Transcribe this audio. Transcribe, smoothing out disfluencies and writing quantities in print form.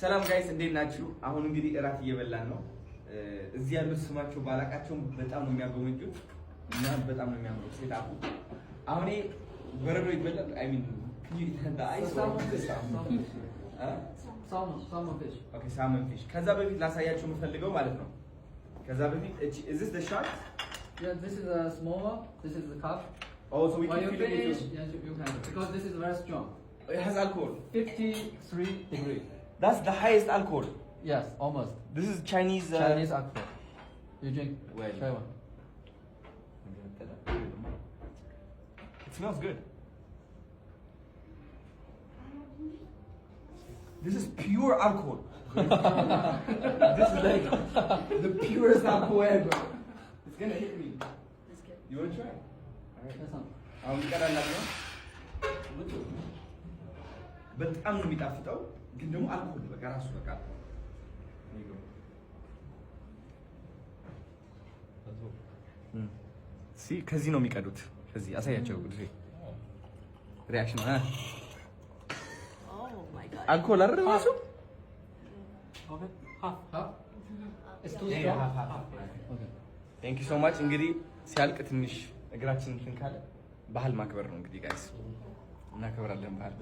ሰላም ጋይስ እንዴት ናችሁ? አሁን እንግዲህ እራት እየበላን ነው። እዚህ ያሉት ስማቸው ባላቃቸው በጣም ነው የሚያጎመጁት እና በጣም ነው የሚያምሩት። ሴታፑ አሁን በረዶ ይበላል። አይ ሚን ሳልመን ፊሽ። ከዛ በፊት ላሳያችሁ የምፈልገው ማለት ነው። ከዛ በፊት is this the shot? Yeah, this is a small one. This is the cup. Oh, so we can finish. Yes, you can. Because this is very strong. It has alcohol. 53 degrees. That's the highest alcohol. Yes, almost. This is Chinese. Chinese alcohol. You drink. Well. Try one. It smells good. This is pure alcohol. This is like the purest alcohol ever. It's gonna hit me. You wanna try? Alright, that's all. በጣም ነው የሚጣፍጠው ግን ደግሞ አልኮል በቃ ራሱ በቃ ከዚህ ነው የሚቀዱት። ከዚህ አሳያቸው ጉድሬ ሪአክሽን አልኮል አይደል ራሱ ቴንክ ዩ ሶ ማች። እንግዲህ ሲያልቅ ትንሽ እግራችን እንትን ካለ ባህል ማክበር ነው እንግዲህ ጋይስ እናከብራለን ባህል